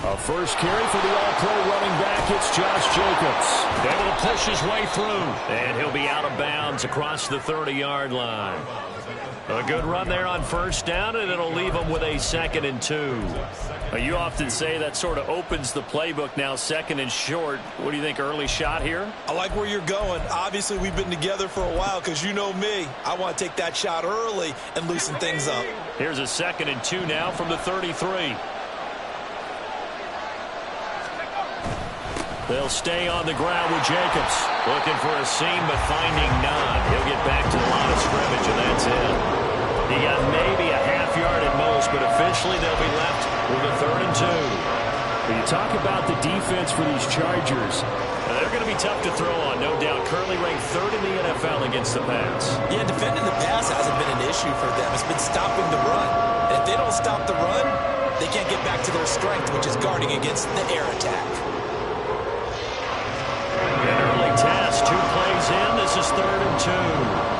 A first carry for the all-pro running back. It's Josh Jacobs. Able to push his way through. And he'll be out of bounds across the 30-yard line. A good run there on first down, and it'll leave him with a 2nd and 2. You often say that sort of opens the playbook now, 2nd and short. What do you think, early shot here? I like where you're going. Obviously, we've been together for a while because you know me. I want to take that shot early and loosen things up. Here's a 2nd and 2 now from the 33. They'll stay on the ground with Jacobs. Looking for a seam, but finding none. He'll get back to the line of scrimmage, and that's it. He got maybe a half yard at most, but officially they'll be left with a 3rd and 2. When you talk about the defense for these Chargers, they're going to be tough to throw on, no doubt. Currently ranked 3rd in the NFL against the pass. Yeah, defending the pass hasn't been an issue for them. It's been stopping the run. And if they don't stop the run, they can't get back to their strength, which is guarding against the air attack. An early task, 2 plays in. This is 3rd and 2.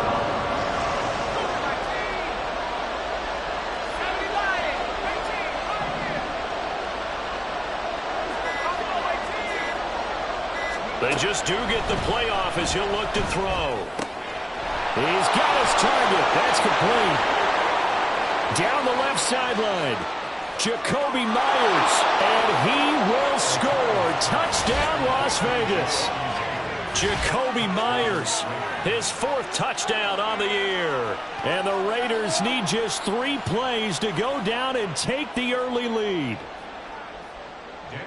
They just do get the playoff as he'll look to throw. He's got his target. That's complete. Down the left sideline, Jakobi Meyers, and he will score. Touchdown, Las Vegas. Jakobi Meyers, his 4th touchdown on the year. And the Raiders need just 3 plays to go down and take the early lead.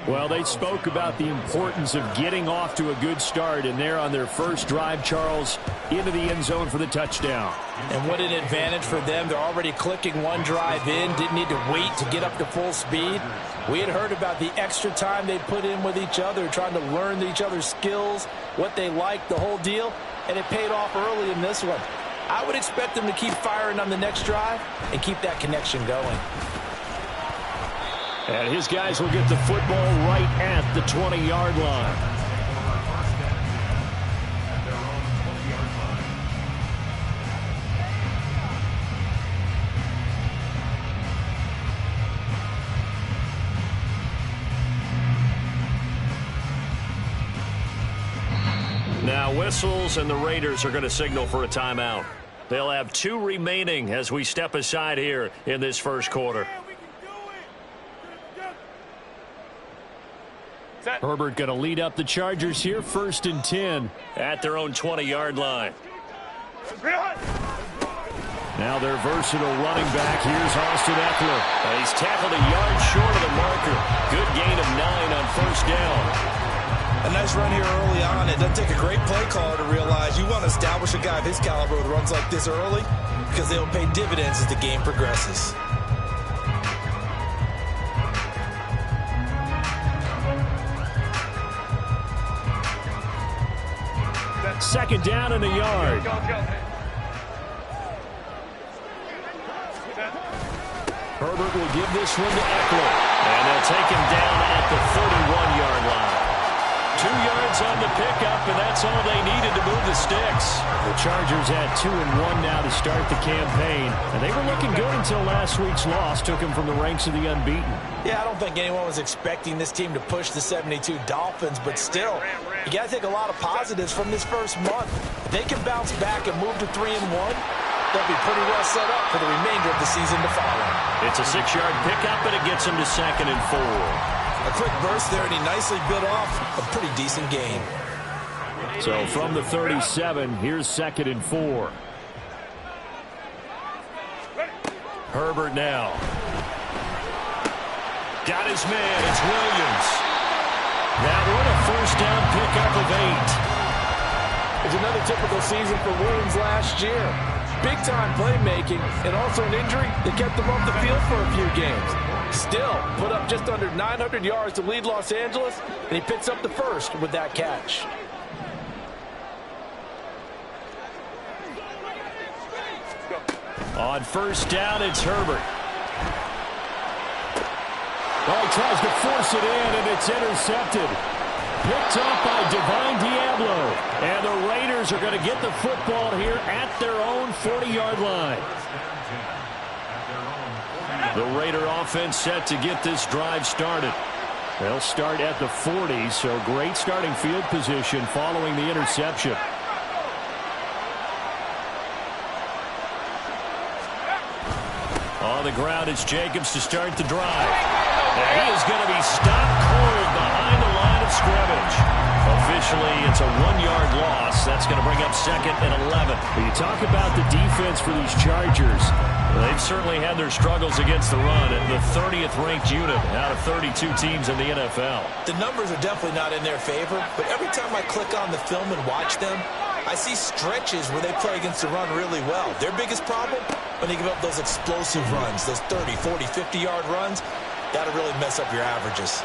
Well, they spoke about the importance of getting off to a good start, and they're on their first drive, Charles, into the end zone for the touchdown. And what an advantage for them. They're already clicking 1 drive in, didn't need to wait to get up to full speed. We had heard about the extra time they put in with each other, trying to learn each other's skills, what they liked, the whole deal, and it paid off early in this one. I would expect them to keep firing on the next drive and keep that connection going. And his guys will get the football right at the 20-yard line. Now whistles, and the Raiders are going to signal for a timeout. They'll have 2 remaining as we step aside here in this first quarter. Herbert going to lead up the Chargers here, 1st and 10. At their own 20-yard line. Now their versatile running back. Here's Austin Eckler. He's tackled a yard short of the marker. Good gain of 9 on first down. A nice run here early on. It doesn't take a great play caller to realize you want to establish a guy of his caliber with runs like this early because they'll pay dividends as the game progresses. Second down and a yard. Herbert will give this one to Eckler. And they'll take him down at the 31-yard line. 2 yards on the pickup, and that's all they needed to move the sticks. The Chargers had 2-1 now to start the campaign, and they were looking good until last week's loss took them from the ranks of the unbeaten. Yeah, I don't think anyone was expecting this team to push the 72 Dolphins, but still, you got to take a lot of positives from this first month. If they can bounce back and move to 3-1, they'll be pretty well set up for the remainder of the season to follow. It's a 6-yard pickup, and it gets them to 2nd and 4. A quick burst there, and he nicely bit off a pretty decent gain. So from the 37, here's 2nd and 4. Herbert now. Got his man. It's Williams. That one a first down pickup of 8. It's another typical season for Williams last year. Big-time playmaking and also an injury that kept him off the field for a few games. Still, put up just under 900 yards to lead Los Angeles, and he picks up the first with that catch. On first down, it's Herbert. Oh, he tries to force it in, and it's intercepted. Picked up by Divine Diablo. And the Raiders are going to get the football here at their own 40-yard line. The Raider offense set to get this drive started. They'll start at the 40, so great starting field position following the interception. On the ground, it's Jacobs to start the drive. And he is going to be stopped cold behind the line of scrimmage. Officially, it's a 1-yard loss. That's going to bring up 2nd and 11. When you talk about the defense for these Chargers, they've certainly had their struggles against the run at the 30th ranked unit out of 32 teams in the NFL. The numbers are definitely not in their favor, but every time I click on the film and watch them, I see stretches where they play against the run really well. Their biggest problem, when they give up those explosive runs, those 30, 40, 50-yard runs, that'll really mess up your averages.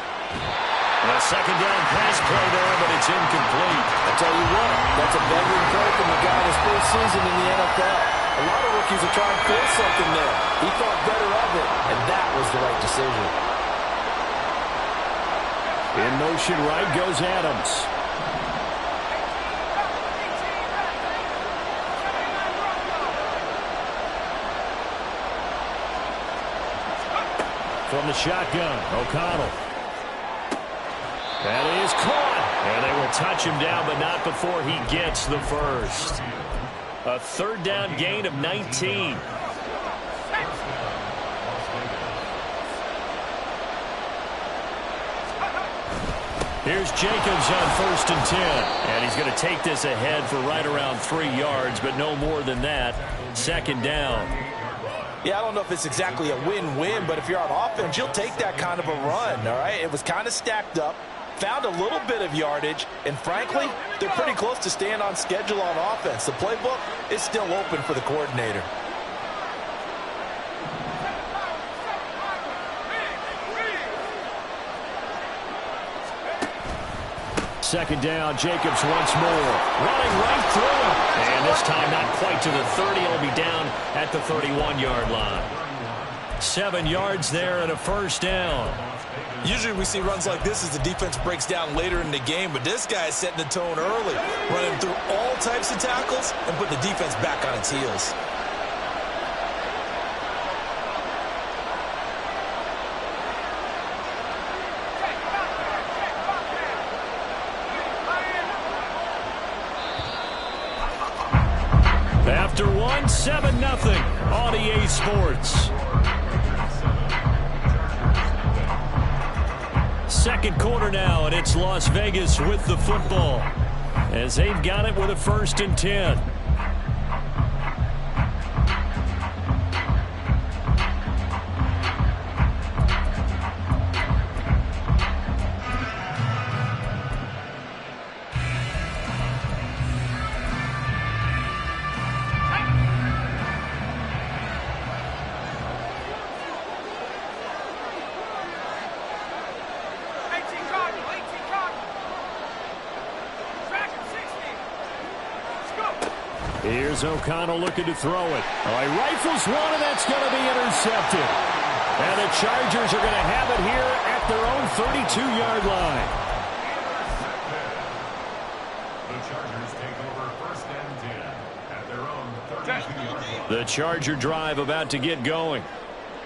A second down pass play there, but it's incomplete. I tell you what, that's a veteran play from the guy in his first season in the NFL. A lot of rookies are trying to feel something there. He thought better of it, and that was the right decision. In motion right goes Adams. From the shotgun, O'Connell. That is caught. And they will touch him down, but not before he gets the first. A 3rd down gain of 19. Here's Jacobs on 1st and 10. And he's going to take this ahead for right around 3 yards, but no more than that. 2nd down. Yeah, I don't know if it's exactly a win-win, but if you're on offense, you'll take that kind of a run, all right? It was kind of stacked up, found a little bit of yardage, and frankly, they're pretty close to staying on schedule on offense. The playbook is still open for the coordinator. Second down, Jacobs once more. Running right through him. And this time not quite to the 30. It'll be down at the 31-yard line. 7 yards there and a 1st down. Usually we see runs like this as the defense breaks down later in the game, but this guy is setting the tone early, running through all types of tackles and put the defense back on its heels. After 7-0 on EA Sports. Second quarter now, and it's Las Vegas with the football as they've got it with a 1st and 10. Here's O'Connell looking to throw it. Oh, he rifles one, and that's going to be intercepted. And the Chargers are going to have it here at their own 32-yard line. The Chargers take over 1st and 10 at their own 32-yard line. The Charger drive about to get going.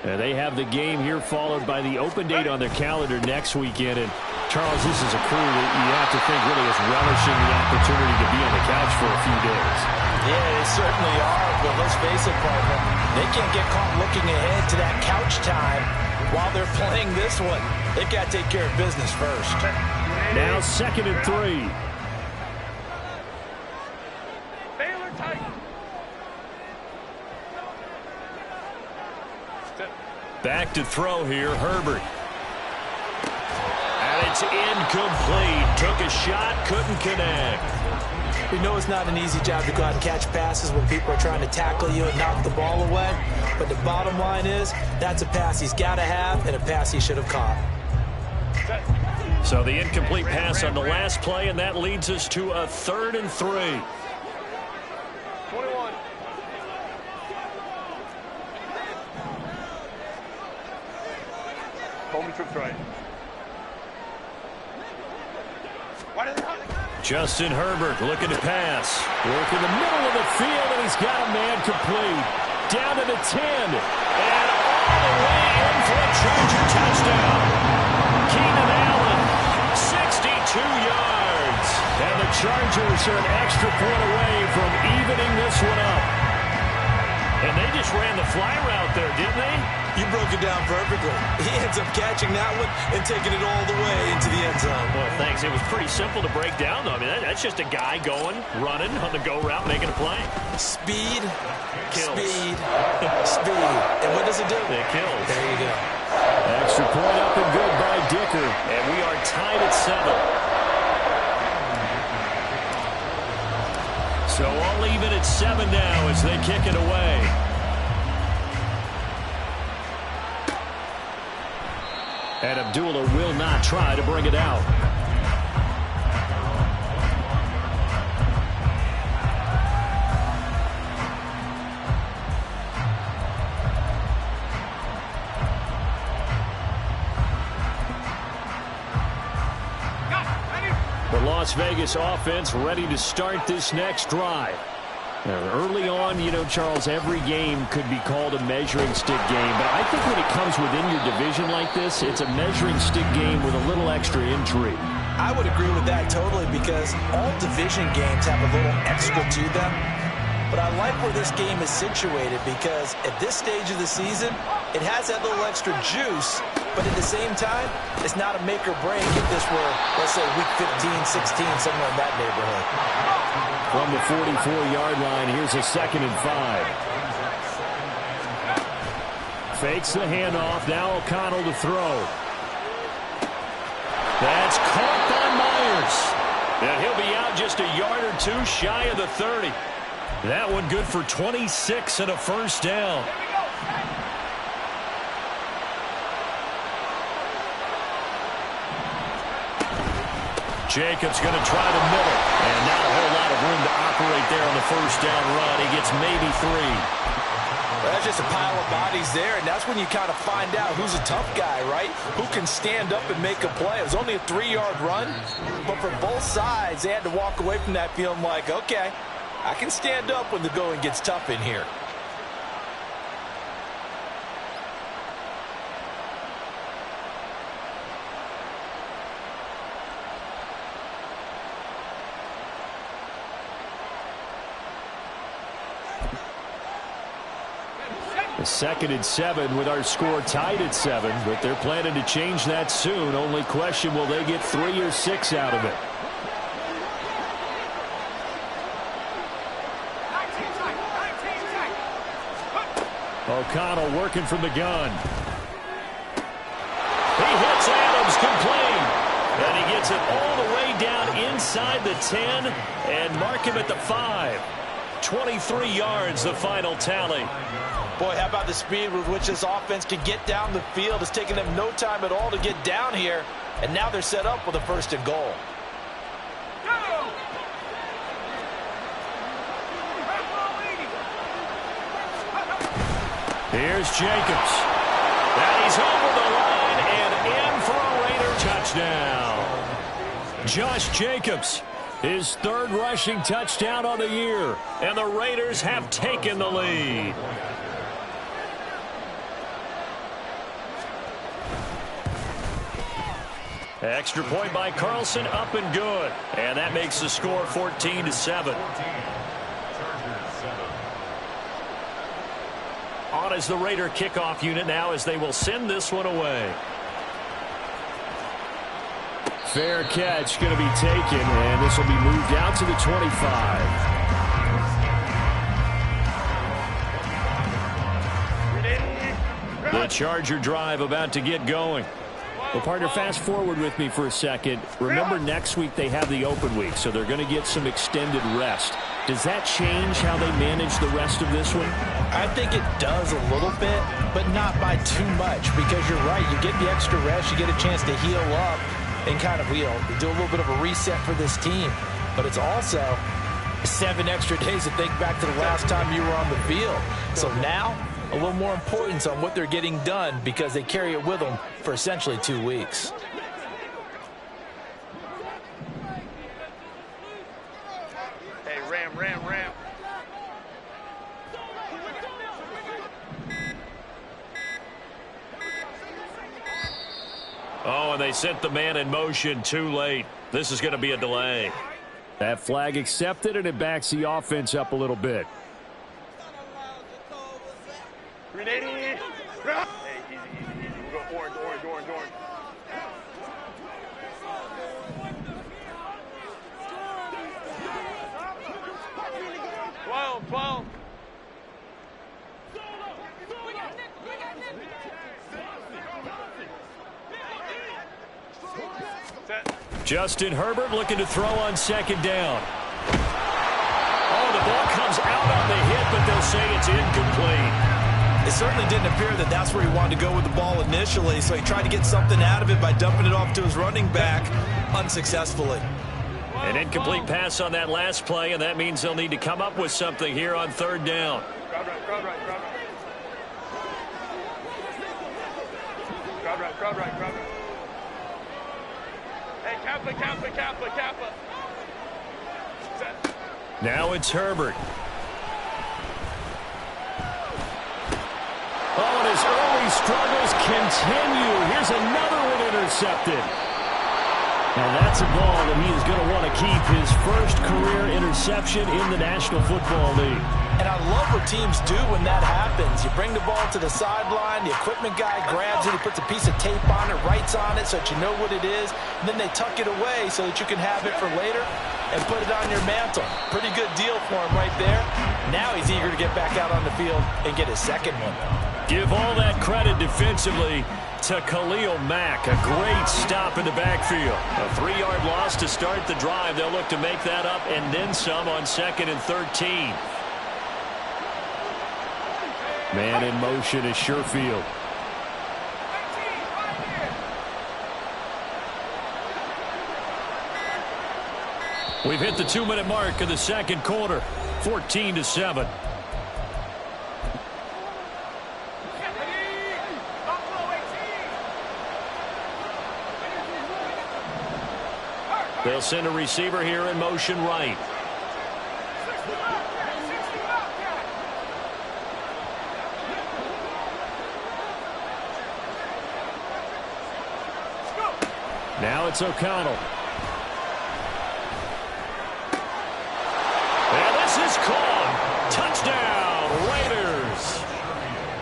And they have the game here followed by the open date on their calendar next weekend. And Charles, this is a crew that you have to think really is relishing the opportunity to be on the couch for a few days. Yeah, they certainly are, but let's face it, partner, they can't get caught looking ahead to that couch time while they're playing this one. They've got to take care of business first. Now 2nd and 3. Baylor tight. Back to throw here, Herbert. And it's incomplete. Took a shot, couldn't connect. We know it's not an easy job to go out and catch passes when people are trying to tackle you and knock the ball away. But the bottom line is, that's a pass he's got to have and a pass he should have caught. So the incomplete pass on the last play, and that leads us to a 3rd and 3. 21. Coleman trips right. Justin Herbert looking to pass. Work in the middle of the field, and he's got a man complete. Down to the 10. And all the way in for a Charger touchdown. Keenan Allen fly route there, didn't they? You broke it down perfectly. He ends up catching that one and taking it all the way into the end zone. Well, thanks. It was pretty simple to break down, though. I mean, that's just a guy going, running on the go route, making a play. Speed, Kills. speed, speed. And what does it do? It kills. There you go. Extra point up and good by Dicker. And we are tied at 7. So all even at 7 now as they kick it away. And Abdullah will not try to bring it out. The Las Vegas offense ready to start this next drive. Early on, you know, Charles, every game could be called a measuring stick game. But I think when it comes within your division like this, it's a measuring stick game with a little extra intrigue. I would agree with that totally because all division games have a little extra to them. But I like where this game is situated because at this stage of the season, it has that little extra juice. But at the same time, it's not a make or break if this were, let's say, week 15, 16, somewhere in that neighborhood. From the 44-yard line, here's a 2nd and 5. Fakes the handoff. Now O'Connell to throw. That's caught by Myers. And he'll be out just a yard or two shy of the 30. That one good for 26 and a first down. Jacobs going to try the middle. And not a whole lot of room to operate there on the first down run. He gets maybe 3. Well, that's just a pile of bodies there, and that's when you kind of find out who's a tough guy, right? Who can stand up and make a play. It was only a 3-yard run, but for both sides, they had to walk away from that feeling like, okay, I can stand up when the going gets tough in here. The 2nd and 7 with our score tied at 7, but they're planning to change that soon. Only question, will they get 3 or 6 out of it? O'Connell working from the gun. He hits Adams complete. And he gets it all the way down inside the 10 and mark him at the 5. 23 yards, the final tally. Boy, how about the speed with which this offense can get down the field? It's taken them no time at all to get down here, and now they're set up with a 1st and goal. Here's Jacobs. And he's over the line and in for a Raider touchdown. Josh Jacobs, his 3rd rushing touchdown on the year, and the Raiders have taken the lead. Extra point by Carlson, up and good. And that makes the score 14-7. On as the Raider kickoff unit now as they will send this one away. Fair catch going to be taken, and this will be moved out to the 25. The Charger drive about to get going. Well, partner, fast forward with me for a second. Remember, next week they have the open week, so they're going to get some extended rest. Does that change how they manage the rest of this one? I think it does a little bit, but not by too much, because you're right. You get the extra rest, you get a chance to heal up and kind of, you know, do a little bit of a reset for this team. But it's also 7 extra days to think back to the last time you were on the field. So now, a little more importance on what they're getting done because they carry it with them for essentially 2 weeks. Hey, Ram. Oh, and they sent the man in motion too late. This is going to be a delay. That flag accepted, and it backs the offense up a little bit. Ready? Hey, easy. We'll go orange. 12. Set. Justin Herbert looking to throw on second down. Oh, the ball comes out on the hit, but they'll say it's incomplete. It certainly didn't appear that that's where he wanted to go with the ball initially, so he tried to get something out of it by dumping it off to his running back unsuccessfully. An incomplete pass on that last play, and that means they'll need to come up with something here on third down. Crowd right. Hey, Kappa. Set. Now it's Herbert. Oh, and his early struggles continue. Here's another one intercepted. And that's a ball that he is going to want to keep, his first career interception in the National Football League. And I love what teams do when that happens. You bring the ball to the sideline, the equipment guy grabs it, he puts a piece of tape on it, writes on it so that you know what it is, and then they tuck it away so that you can have it for later and put it on your mantle. Pretty good deal for him right there. Now he's eager to get back out on the field and get his second one. Give all that credit defensively to Khalil Mack. A great stop in the backfield. A 3-yard loss to start the drive. They'll look to make that up and then some on 2nd and 13. Man in motion is Sherfield. We've hit the 2-minute mark of the second quarter. 14-7. They'll send a receiver here in motion right. Now it's O'Connell. And this is caught. Touchdown, Raiders.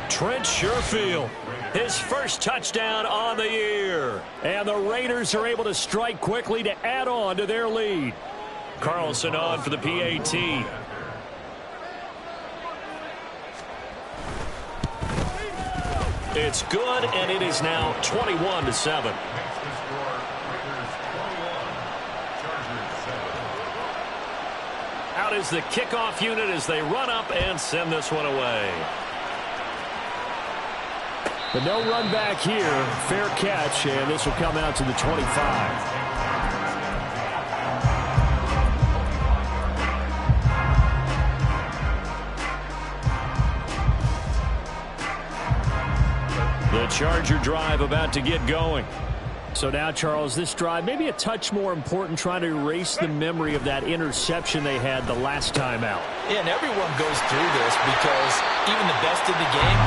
Trent Sherfield, his first touchdown on the year. And the Raiders are able to strike quickly to add on to their lead. Carlson on for the PAT. It's good, and it is now 21-7. Out is the kickoff unit as they run up and send this one away. But no run back here. Fair catch, and this will come out to the 25. The Charger drive about to get going. So now, Charles, this drive maybe a touch more important, trying to erase the memory of that interception they had the last time out. Yeah, and everyone goes through this because even the best in the game,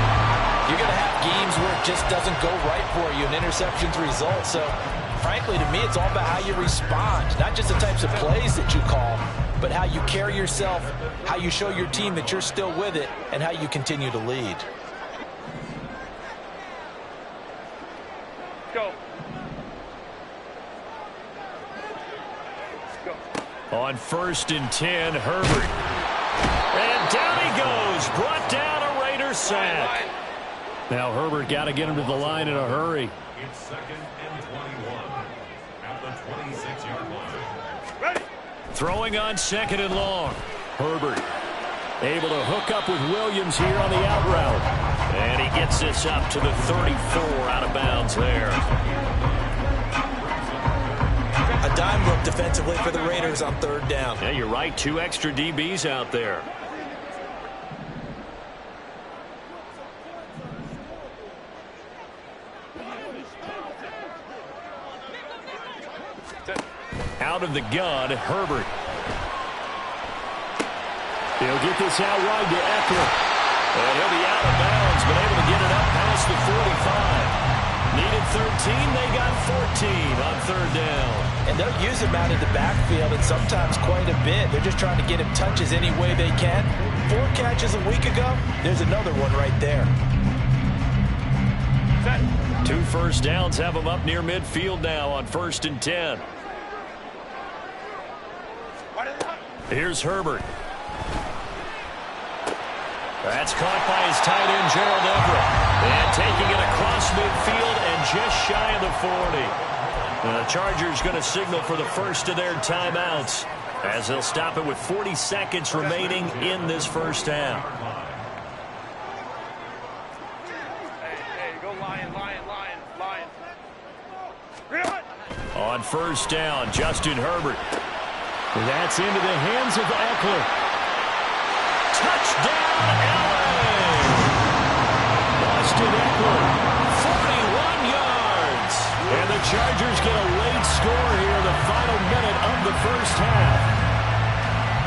you're going to have games where it just doesn't go right for you, and interceptions result. So, frankly, to me, it's all about how you respond, not just the types of plays that you call, but how you carry yourself, how you show your team that you're still with it, and how you continue to lead. Go. On 1st and 10, Herbert. And down he goes. Brought down a Raider sack. Now Herbert got to get him to the line in a hurry. It's 2nd and 21 at the 26-yard line. Ready. Throwing on 2nd and long. Herbert able to hook up with Williams here on the out route. And he gets this up to the 34, out of bounds there. A dime look defensively for the Raiders on 3rd down. Yeah, you're right. 2 extra DBs out there. Out of the gun, Herbert. He'll get this out wide to Eckler. And he'll be out of bounds, but able to get it up past the 45. Needed 13, they got 14 on 3rd down. And they'll use him out of the backfield, and sometimes quite a bit. They're just trying to get him touches any way they can. 4 catches a week ago, there's another one right there. 2 first downs have them up near midfield now on 1st and 10. Here's Herbert. That's caught by his tight end, Gerald Everett. And taking it across midfield and just shy of the 40. The Chargers going to signal for the first of their timeouts as they'll stop it with 40 seconds remaining in this first half. Hey, go Lion. On 1st down, Justin Herbert. That's into the hands of Eckler. Touchdown, LA! Austin Eckler, 41 yards. And the Chargers get a late score here in the final minute of the first half.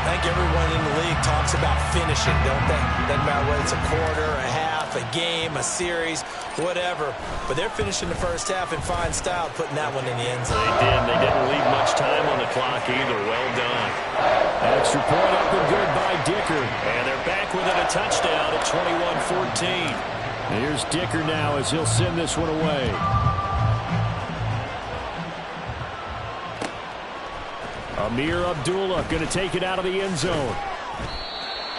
I think everyone in the league talks about finishing, don't they? Doesn't matter whether it's a quarter, a half, a game, a series, whatever. But they're finishing the first half in fine style, putting that one in the end zone. They didn't leave much time on the clock either. Well done. Extra point up and good by Dicker. And they're back within a touchdown at 21-14. Here's Dicker now as he'll send this one away. Amir Abdullah going to take it out of the end zone.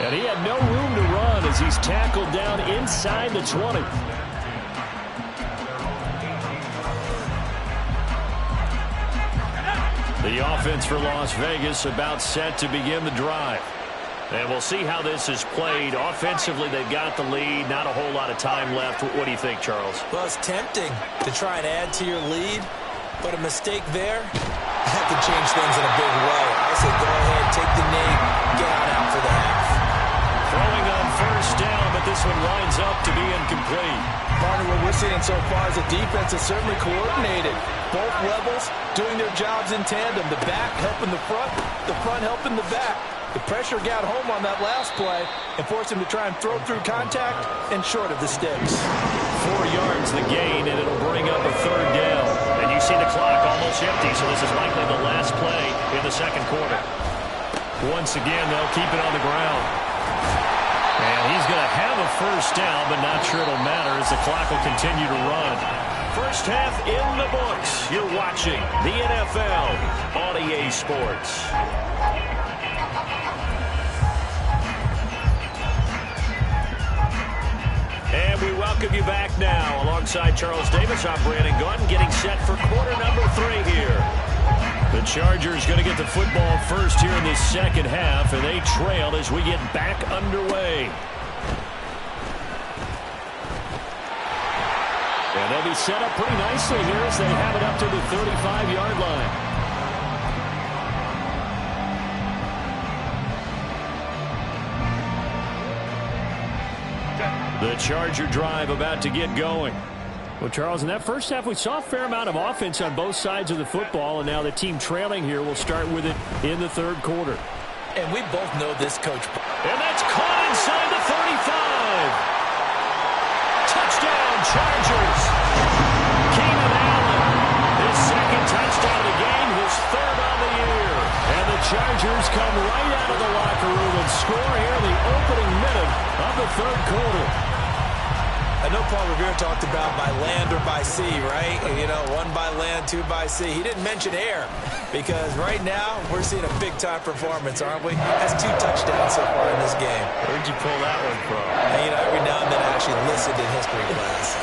And he had no room to run as he's tackled down inside the 20. The offense for Las Vegas about set to begin the drive. And we'll see how this is played. Offensively, they've got the lead. Not a whole lot of time left. What do you think, Charles? Well, it's tempting to try and add to your lead, but a mistake there that could change things in a big way. I say go ahead, take the knee, get out for the half. Throwing on 1st down, but this one winds up to be incomplete. Partner, what we're seeing so far is the defense is certainly coordinated. Both levels doing their jobs in tandem. The back helping the front helping the back. The pressure got home on that last play and forced him to try and throw through contact and short of the sticks. 4 yards the gain, and it'll bring up a 3rd down. And you see the clock almost empty, so this is likely the last play in the 2nd quarter. Once again, they'll keep it on the ground. And he's going to have a 1st down, but not sure it'll matter as the clock will continue to run. First half in the books. You're watching the NFL on EA Sports. And we welcome you back now. Alongside Charles Davis, I'm Brandon Gunn, getting set for quarter number 3 here. The Chargers going to get the football first here in this 2nd half, and they trail as we get back underway. And they'll be set up pretty nicely here as they have it up to the 35-yard line. The Charger drive about to get going. Well, Charles, in that first half, we saw a fair amount of offense on both sides of the football, and now the team trailing here will start with it in the 3rd quarter. And we both know this coach. And that's caught inside the 35. Touchdown, Chargers. Keenan Allen, his 2nd touchdown of the game, his 3rd on the year. And the Chargers come right out of the locker room and score here in the opening minute of the 3rd quarter. I know Paul Revere talked about by land or by sea, right? You know, 1 by land, 2 by sea. He didn't mention air because right now we're seeing a big-time performance, aren't we? Has 2 touchdowns so far in this game. Where'd you pull that one from? And, you know, every now and then I actually listened in history class.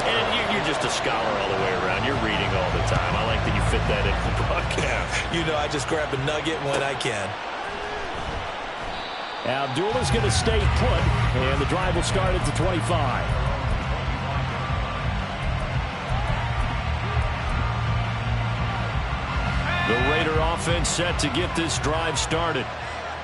And you're just a scholar all the way around. You're reading all the time. I like that you fit that into the broadcast. You know, I just grab a nugget when I can. Abdullah's going to stay put, and the drive will start at the 25. The Raider offense set to get this drive started.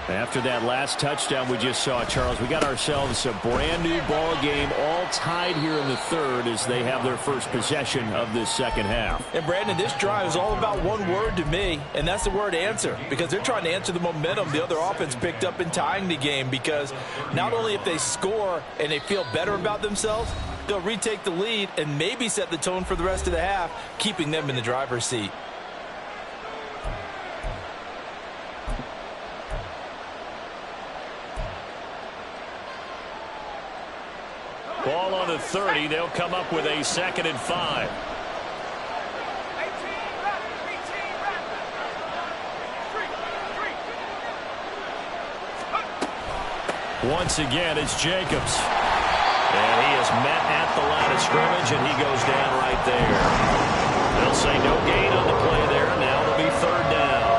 After that last touchdown we just saw, Charles, we got ourselves a brand new ball game, all tied here in the 3rd as they have their first possession of this 2nd half. And Brandon, this drive is all about one word to me, and that's the word answer, because they're trying to answer the momentum the other offense picked up in tying the game, because not only if they score and they feel better about themselves, they'll retake the lead and maybe set the tone for the rest of the half, keeping them in the driver's seat. Ball on the 30. They'll come up with a 2nd and 5. Once again, it's Jacobs. And he is met at the line of scrimmage, and he goes down right there. They'll say no gain on the play there. Now it'll be 3rd down.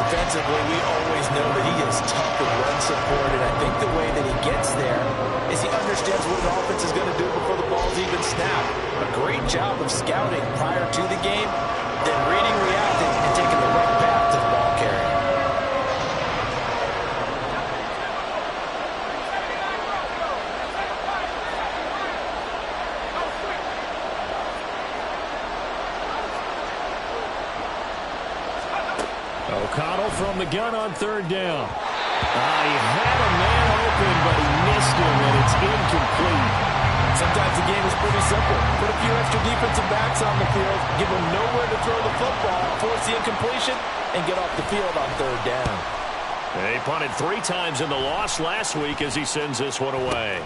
Defensively, we always know that he is tough with run support, and I think the way that he gets there is he understands what an offense is going to do before the ball's even snapped. A great job of scouting prior to the game, then reading, reacting, and taking the right path to the ball carrier. O'Connell from the gun on 3rd down. He had a man open, but he missed him, and it's incomplete. Sometimes the game is pretty simple. Put a few extra defensive backs on the field, give them nowhere to throw the football, force the incompletion, and get off the field on 3rd down. He punted 3 times in the loss last week as he sends this one away.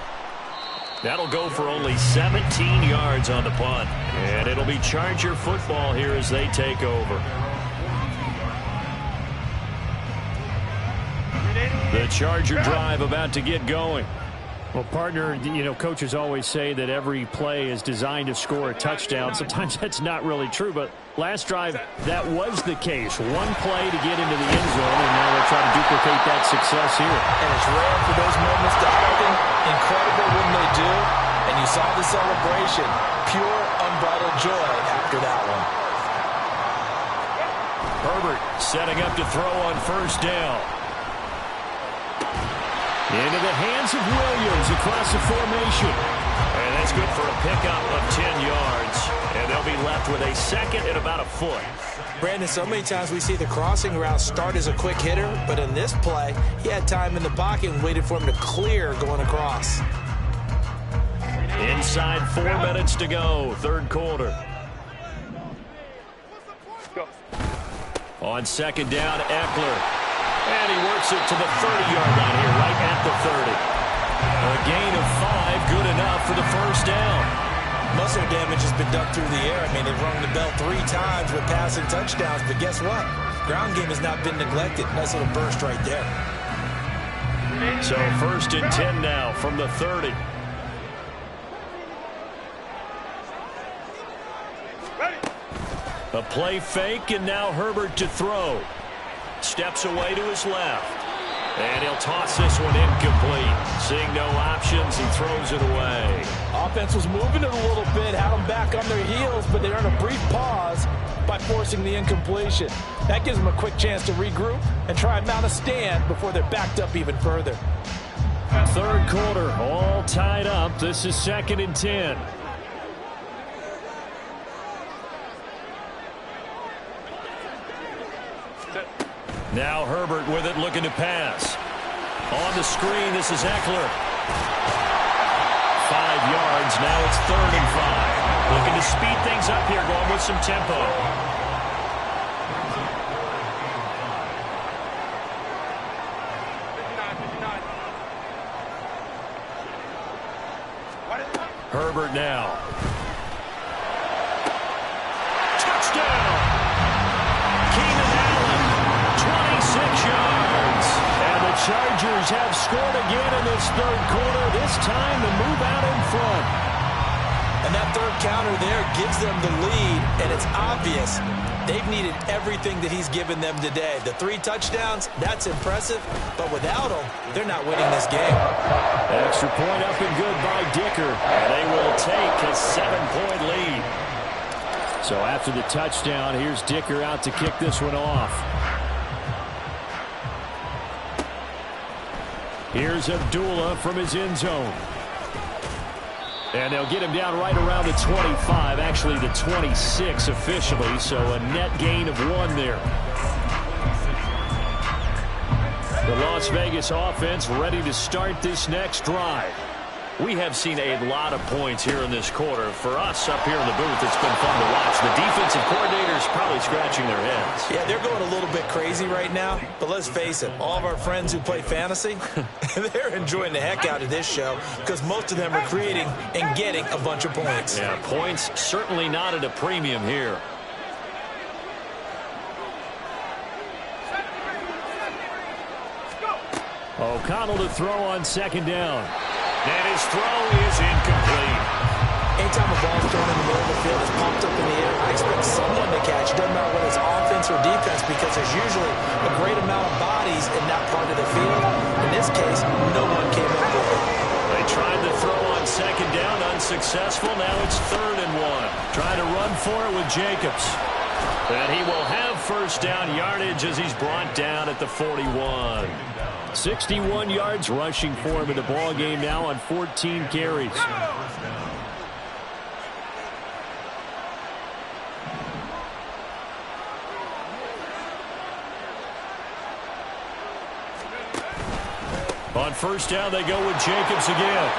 That'll go for only 17 yards on the punt. And it'll be Charger football here as they take over. The Charger drive about to get going. Well, partner, you know, coaches always say that every play is designed to score a touchdown. Sometimes that's not really true, but last drive, that was the case. One play to get into the end zone, and now they'll try to duplicate that success here. And it's rare for those moments to happen. Incredible when they do. And you saw the celebration. Pure, unbridled joy after that one. Herbert setting up to throw on 1st down. Into the hands of Williams across the formation. And that's good for a pickup of 10 yards. And they'll be left with a 2nd and about a foot. Brandon, so many times we see the crossing route start as a quick hitter, but in this play, he had time in the pocket and waited for him to clear going across. Inside 4 minutes to go, 3rd quarter. On 2nd down, Eckler. And he works it to the 30-yard line here, right at the 30. A gain of 5, good enough for the 1st down. Muscle damage has been done through the air. I mean, they've rung the bell 3 times with passing touchdowns, but guess what? Ground game has not been neglected. Nice little burst right there. So 1st and 10 now from the 30. A play fake, and now Herbert to throw. Steps away to his left. And he'll toss this one incomplete. Seeing no options, he throws it away. Offense was moving it a little bit, had them back on their heels, but they earned a brief pause by forcing the incompletion. That gives them a quick chance to regroup and try and mount a stand before they're backed up even further. 3rd quarter, all tied up. This is 2nd and 10. Now Herbert with it, looking to pass. On the screen, this is Eckler. 5 yards, now it's 3rd and 5. Looking to speed things up here, going with some tempo. Herbert now. Touchdown! Keenan Allen, 26 yards. And the Chargers have scored again in this 3rd quarter, this time to move out in front. And that 3rd counter there gives them the lead, and it's obvious they've needed everything that he's given them today. The 3 touchdowns, that's impressive, but without him, they're not winning this game. Extra point up and good by Dicker. And they will take a 7-point lead. So after the touchdown, here's Dicker out to kick this one off. Here's Abdullah from his end zone. And they'll get him down right around the 25, actually the 26 officially, so a net gain of 1 there. The Las Vegas offense ready to start this next drive. We have seen a lot of points here in this quarter. For us up here in the booth, it's been fun to watch. The defensive coordinators probably scratching their heads. Yeah, they're going a little bit crazy right now. But let's face it, all of our friends who play fantasy, they're enjoying the heck out of this show because most of them are creating and getting a bunch of points. Yeah, points certainly not at a premium here. O'Connell to throw on second down. And his throw is incomplete. Anytime a ball's thrown in the middle of the field, it's pumped up in the air, I expect someone to catch. It doesn't matter whether it's offense or defense because there's usually a great amount of bodies in that part of the field. In this case, no one came up with it. They tried to throw on second down, unsuccessful. Now it's 3rd and 1. Trying to run for it with Jacobs. And he will have first down yardage as he's brought down at the 41. 61 yards rushing for him in the ball game now on 14 carries. On first down, they go with Jacobs again.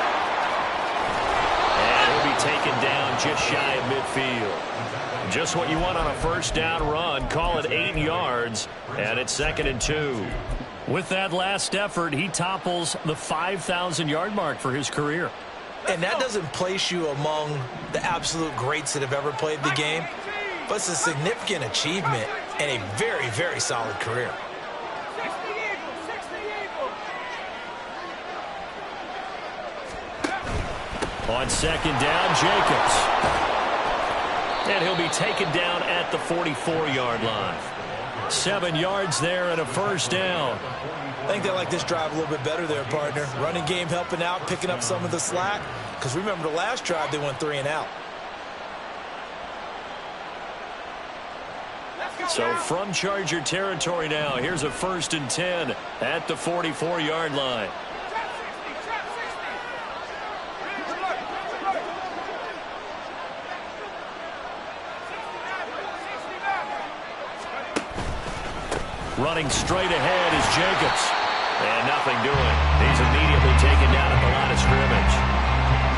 And he'll be taken down just shy of midfield. Just what you want on a first down run. Call it 8 yards, and it's 2nd and 2. With that last effort, he topples the 5,000-yard mark for his career. And that doesn't place you among the absolute greats that have ever played the game, but it's a significant achievement and a very, very solid career. On second down, Jacobs. And he'll be taken down at the 44-yard line. 7 yards there and a first down. I think they like this drive a little bit better there, partner. Running game helping out, picking up some of the slack. Because remember the last drive, they went 3 and out. So from Charger territory now, here's a 1st and 10 at the 44-yard line. Running straight ahead is Jacobs. And nothing doing. He's immediately taken down at the line of scrimmage.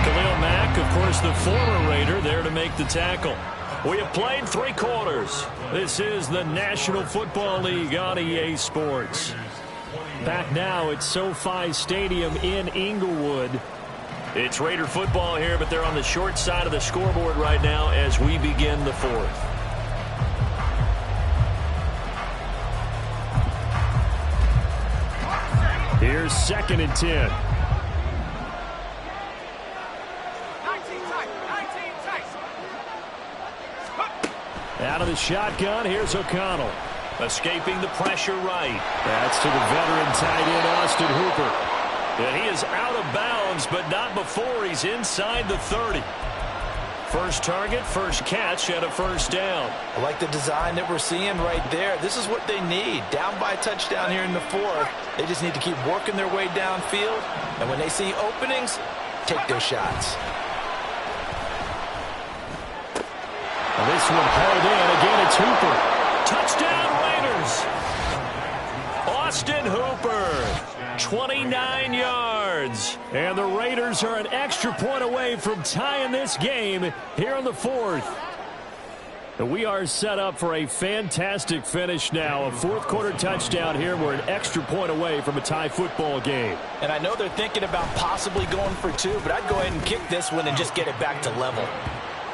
Khalil Mack, of course, the former Raider, there to make the tackle. We have played 3 quarters. This is the National Football League on EA Sports. Back now at SoFi Stadium in Inglewood. It's Raider football here, but they're on the short side of the scoreboard right now as we begin the 4th. Here's 2nd and 10. Out of the shotgun, here's O'Connell. Escaping the pressure right. That's to the veteran tight end, Austin Hooper. And he is out of bounds, but not before he's inside the 30. First target, first catch, and a first down. I like the design that we're seeing right there. This is what they need. Down by a touchdown here in the 4th. They just need to keep working their way downfield. And when they see openings, take their shots. Well, this one hauled in. Again, it's Hooper. Touchdown, Raiders. Austin Hooper. 29 yards. And the Raiders are an extra point away from tying this game here in the 4th. And we are set up for a fantastic finish now. A 4th quarter touchdown here. We're an extra point away from a tie football game. And I know they're thinking about possibly going for 2, but I'd go ahead and kick this one and just get it back to level.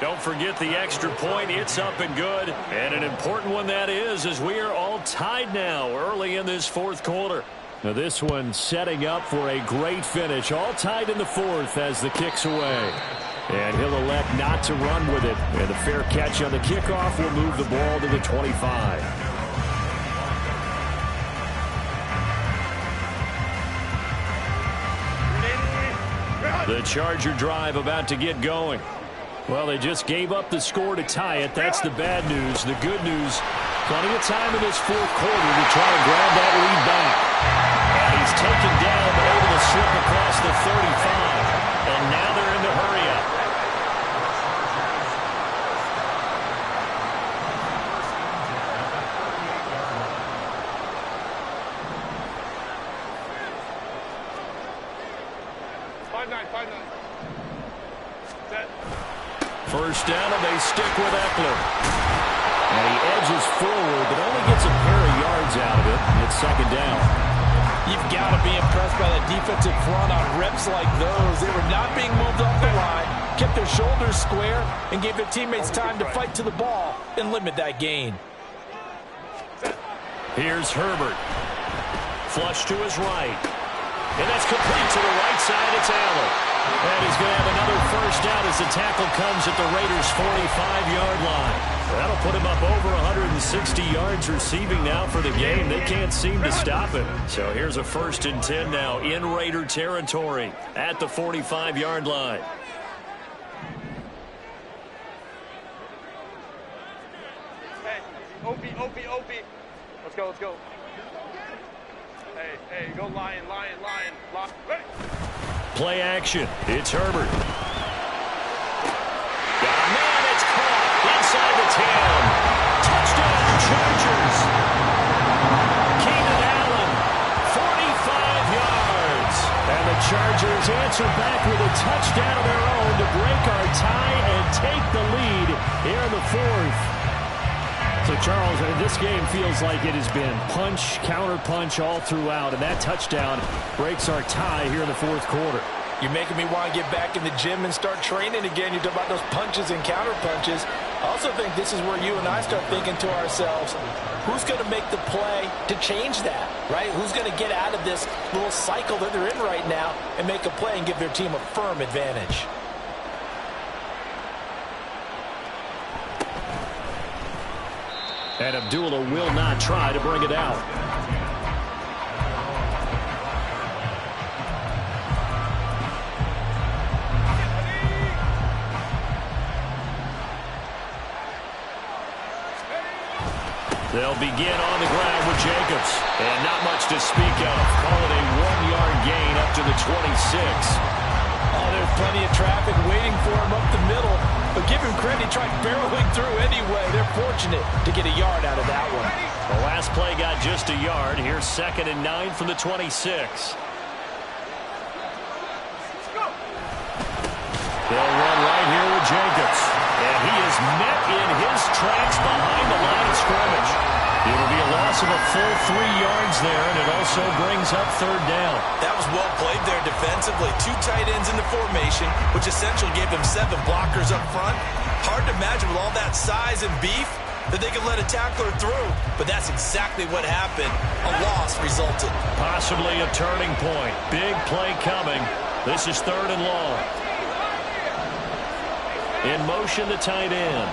Don't forget the extra point. It's up and good. And an important one that is, as we are all tied now early in this 4th quarter. Now this one setting up for a great finish. All tied in the 4th as the kick's away. And he'll elect not to run with it. And the fair catch on the kickoff will move the ball to the 25. The Charger drive about to get going. Well, they just gave up the score to tie it. That's the bad news. The good news, plenty of time in this 4th quarter to try to grab that lead back. And he's taken down, but able to slip across the 35. And now they're in the hurry up. Five nine. First down, and they stick with Eckler. And he edges forward, but only gets a pair of yards out of it. It's second down. You've got to be impressed by the defensive front on reps like those. They were not being moved off the line, kept their shoulders square, and gave their teammates time to fight to the ball and limit that gain. Here's Herbert. Flush to his right. And that's complete to the right side. It's Allen. And he's going to have another first down as the tackle comes at the Raiders' 45-yard line. That'll put him up over 160 yards receiving now for the game. They can't seem to stop him. So here's a 1st and 10 now in Raider territory at the 45-yard line. Hey, OP. Let's go, let's go. Hey, go lion. Ready? Play action. It's Herbert. Got a man. It's caught inside the 10. Touchdown, Chargers. Keenan Allen, 45 yards. And the Chargers answer back with a touchdown of their own to break our tie and take the lead here in the 4th. So, Charles, this game feels like it has been punch, counter-punch all throughout, and that touchdown breaks our tie here in the 4th quarter. You're making me want to get back in the gym and start training again. You talk about those punches and counter-punches. I also think this is where you and I start thinking to ourselves, who's going to make the play to change that, right? Who's going to get out of this little cycle that they're in right now and make a play and give their team a firm advantage? And Abdullah will not try to bring it out. They'll begin on the ground with Jacobs. And not much to speak of. Call it a 1-yard gain up to the 26. Oh, there's plenty of traffic waiting for him up the middle. But give him credit, he tried barreling through anyway. They're fortunate to get a yard out of that one. The last play got just a yard. Here's 2nd and 9 from the 26. They'll run right here with Jacobs. And he is met in his tracks behind the line of scrimmage. It'll be a loss of a full 3 yards there, and it also brings up 3rd down. That was well played there defensively. 2 tight ends in the formation, which essentially gave them 7 blockers up front. Hard to imagine with all that size and beef that they could let a tackler through. But that's exactly what happened. A loss resulted. Possibly a turning point. Big play coming. This is 3rd and long. In motion, the tight end.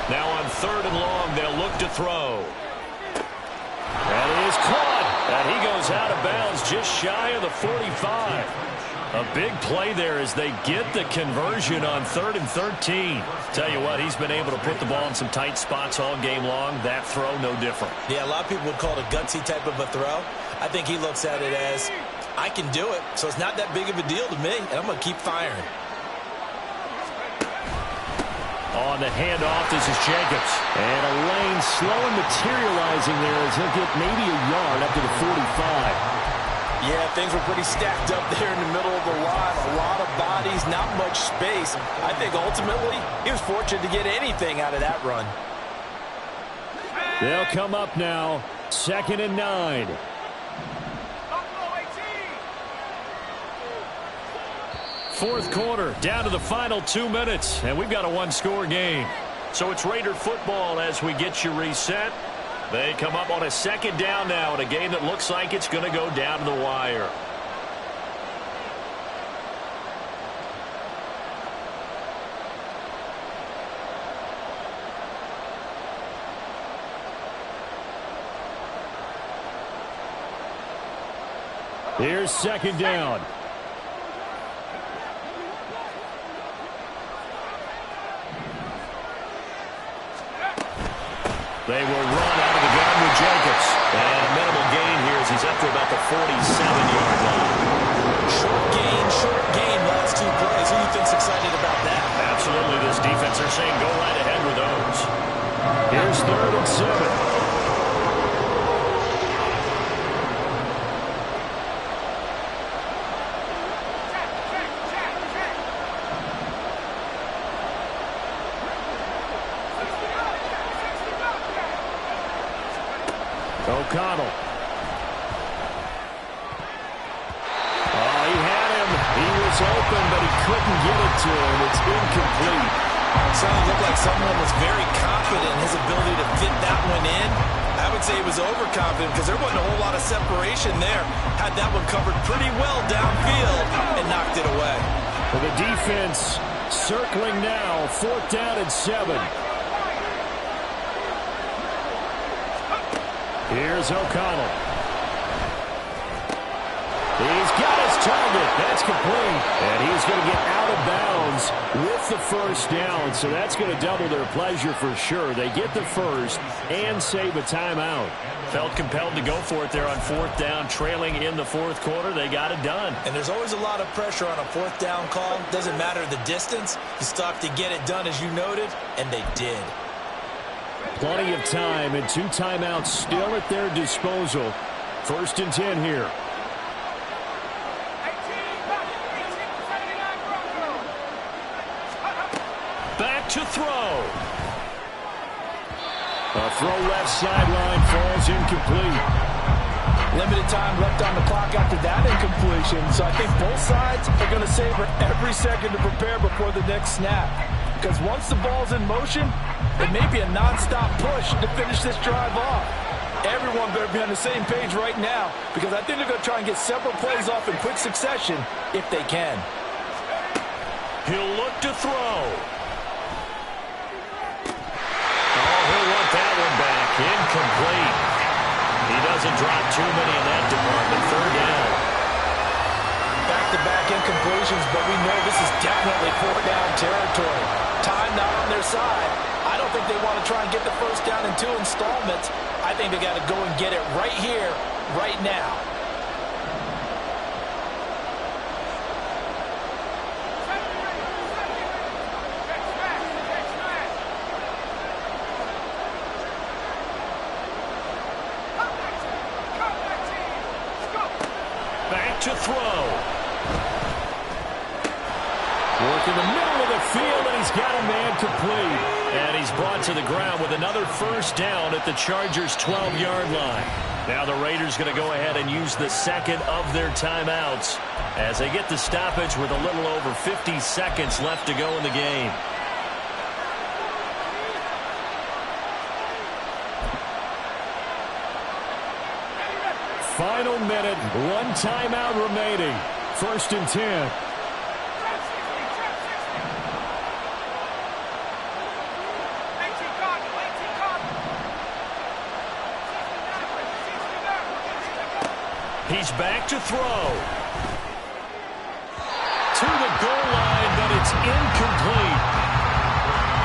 Now on 3rd and long, they'll look to throw. That is caught. And he goes out of bounds just shy of the 45. A big play there as they get the conversion on 3rd and 13. Tell you what, he's been able to put the ball in some tight spots all game long. That throw, no different. Yeah, a lot of people would call it a gutsy type of a throw. I think he looks at it as, I can do it, so it's not that big of a deal to me, and I'm going to keep firing. On the handoff, this is Jacobs. And a lane slow and materializing there as he'll get maybe a yard up to the 45. Yeah, things were pretty stacked up there in the middle of the line. A lot of bodies, not much space. I think ultimately he was fortunate to get anything out of that run. They'll come up now, 2nd and 9. Fourth quarter, down to the final 2 minutes, and we've got a 1-score game. So it's Raider football as we get you reset. They come up on a 2nd down now in a game that looks like it's going to go down to the wire. Here's 2nd down. They will run out of the gun with Jacobs. And minimal gain here as he's up to about the 47-yard line. Short gain, last 2 plays. Who do you think's excited about that? Absolutely, this defense, they're saying go right ahead with those. Here's 3rd and 7. O'Connell. Oh, he had him. He was open, but he couldn't get it to him. It's incomplete. Certainly looked like someone was very confident in his ability to fit that one in. I would say he was overconfident because there wasn't a whole lot of separation there. Had that one covered pretty well downfield and knocked it away. For the defense circling now, 4th down and 7. Here's O'Connell. He's got his target. That's complete. And he's going to get out of bounds with the first down. So that's going to double their pleasure for sure. They get the first and save a timeout. Felt compelled to go for it there on 4th down, trailing in the 4th quarter. They got it done. And there's always a lot of pressure on a 4th down call. Doesn't matter the distance. You still have to get it done, as you noted, and they did. Plenty of time and 2 timeouts still at their disposal. 1st and 10 here. Back to throw. A throw left sideline falls incomplete. Limited time left on the clock after that incompletion. So I think both sides are going to savor every second to prepare before the next snap. Because once the ball's in motion, it may be a nonstop push to finish this drive off. Everyone better be on the same page right now because I think they're going to try and get several plays off in quick succession if they can. He'll look to throw. He'll want that one back. Incomplete. He doesn't drop too many in that department. 3rd down. Back-to-back incompletions, but we know this is definitely 4th down territory. Time not on their side. I don't think they want to try and get the first down in 2 installments. I think they got to go and get it right here, right now. To throw. Work in the middle of the field, and he's got a man complete. And he's brought to the ground with another first down at the Chargers' 12-yard line. Now the Raiders going to go ahead and use the second of their timeouts as they get the stoppage with a little over 50 seconds left to go in the game. Final minute, 1 timeout remaining. 1st and 10. He's back to throw. To the goal line, but it's incomplete.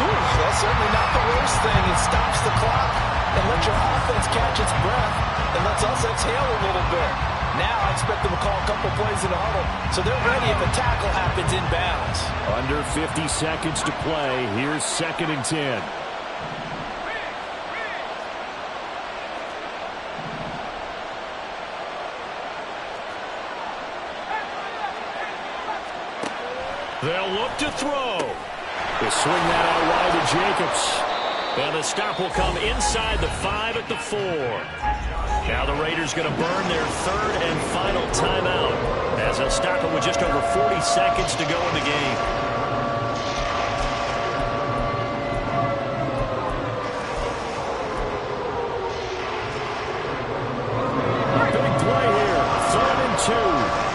Ooh, that's certainly not the worst thing. It stops the clock and lets your offense catch its breath and lets us exhale a little bit. Now I expect them to call a couple plays in a huddle so they're ready if a tackle happens inbounds. Under 50 seconds to play. Here's 2nd and 10. They'll look to throw. They swing that out wide to Jacobs. And the stop will come inside the 5 at the 4. Now the Raiders going to burn their 3rd and final timeout as they'll stop it with just over 40 seconds to go in the game. Big play here. 3rd and 2.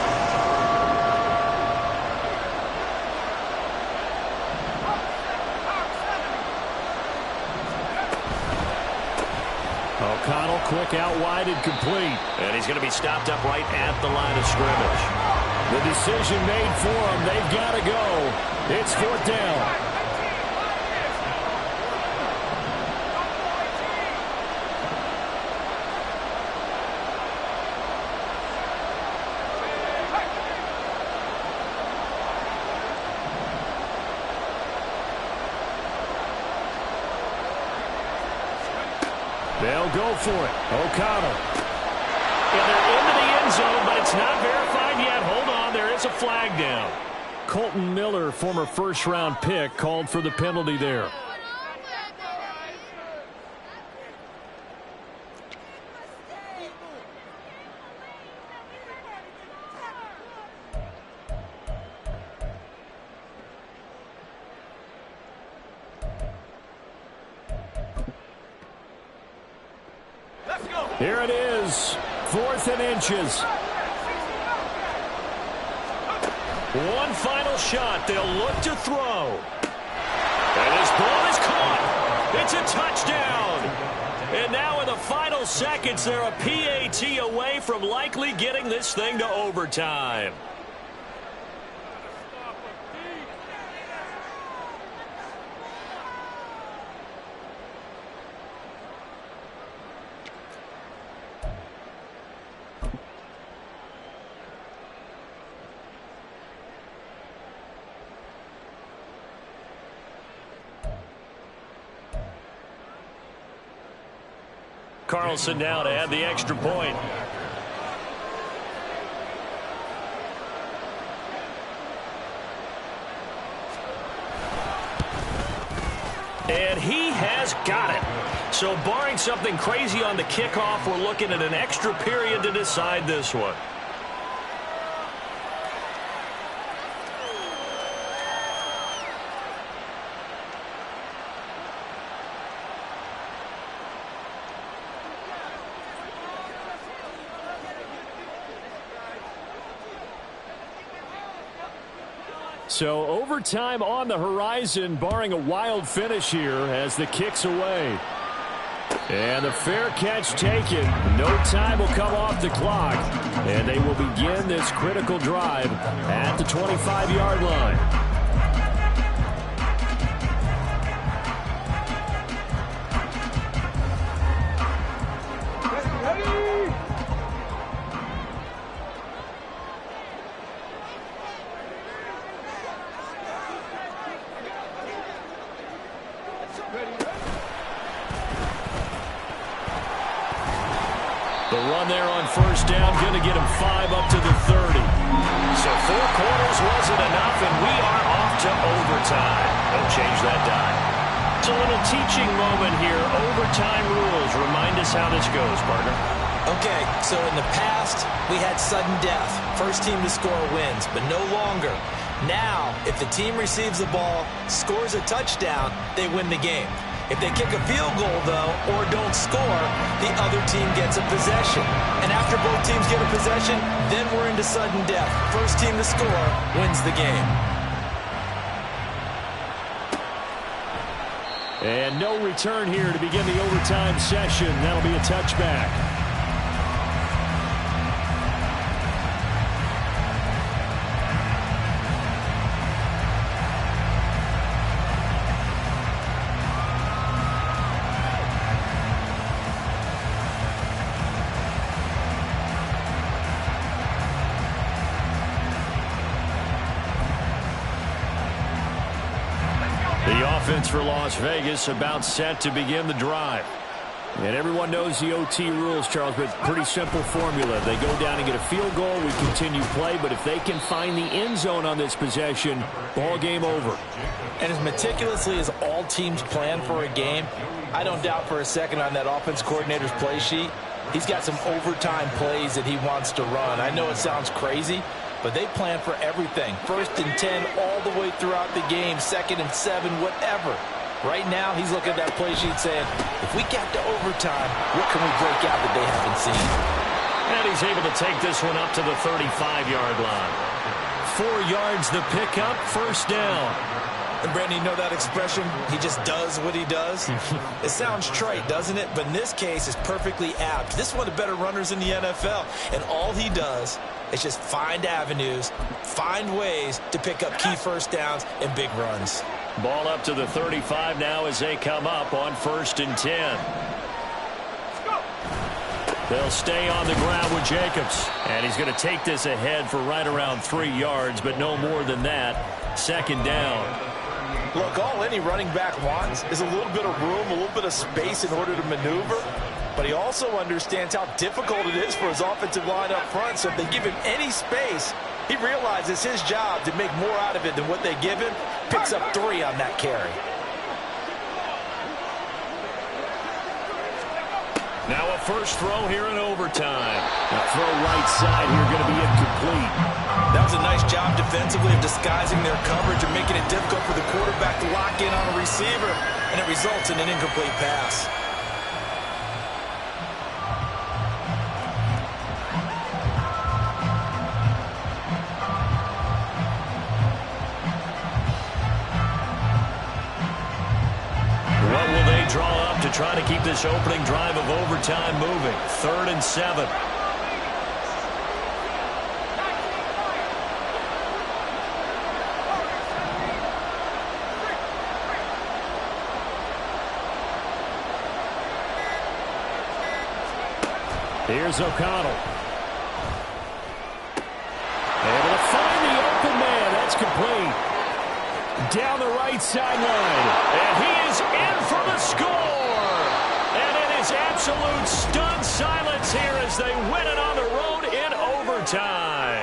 O'Connell quick out wide and complete. And he's going to be stopped up right at the line of scrimmage. The decision made for them. They've got to go. It's 4th down. They'll go for it. O'Connell. And they're into the end zone, but it's not verified yet. Hold on, there is a flag down. Colton Miller, former first-round pick, called for the penalty there. Here it is, 4th and inches. One final shot. They'll look to throw. And this ball is caught. It's a touchdown. And now in the final seconds, they're a PAT away from likely getting this thing to overtime. Carlson now to add the extra point. And he has got it. So barring something crazy on the kickoff, we're looking at an extra period to decide this one. So overtime on the horizon, barring a wild finish here as the kick's away. And the fair catch taken. No time will come off the clock. And they will begin this critical drive at the 25-yard line. The run there on first down, going to get him 5 up to the 30. So 4 quarters wasn't enough, and we are off to overtime. Don't change that dime. It's a little teaching moment here. Overtime rules. Remind us how this goes, partner. Okay, so in the past, we had sudden death. First team to score wins, but no longer. Now, if the team receives the ball, scores a touchdown, they win the game. If they kick a field goal, though, or don't score, the other team gets a possession. And after both teams get a possession, then we're into sudden death. First team to score wins the game. And no return here to begin the overtime session. That'll be a touchback. Offense for Las Vegas about set to begin the drive. And everyone knows the OT rules, Charles, but pretty simple formula. They go down and get a field goal, we continue play, but if they can find the end zone on this possession, ball game over. And as meticulously as all teams plan for a game, I don't doubt for a second on that offense coordinator's play sheet, he's got some overtime plays that he wants to run. I know it sounds crazy, but they plan for everything. 1st and 10 all the way throughout the game, 2nd and 7, whatever. Right now, he's looking at that play sheet saying, if we get to overtime, what can we break out that they haven't seen? And he's able to take this one up to the 35-yard line. 4 yards the pickup, first down. And Brandon, you know that expression, he just does what he does? It sounds trite, doesn't it? But in this case, it's perfectly apt. This is one of the better runners in the NFL. And all he does is just find avenues, find ways to pick up key first downs and big runs. Ball up to the 35 now as they come up on 1st and 10. They'll stay on the ground with Jacobs. And he's going to take this ahead for right around 3 yards, but no more than that. 2nd down. Look, all any running back wants is a little bit of room, a little bit of space in order to maneuver. But he also understands how difficult it is for his offensive line up front. So if they give him any space, he realizes his job to make more out of it than what they give him. Picks up 3 on that carry. Now a first throw here in overtime. The throw right side here going to be incomplete. That was a nice job defensively of disguising their coverage and making it difficult for the quarterback to lock in on a receiver. And it results in an incomplete pass. to try to keep this opening drive of overtime moving. 3rd and 7. Here's O'Connell. Able to find the open man. That's complete. Down the right sideline. And he is in for the score. And it is absolute stunned silence here as they win it on the road in overtime.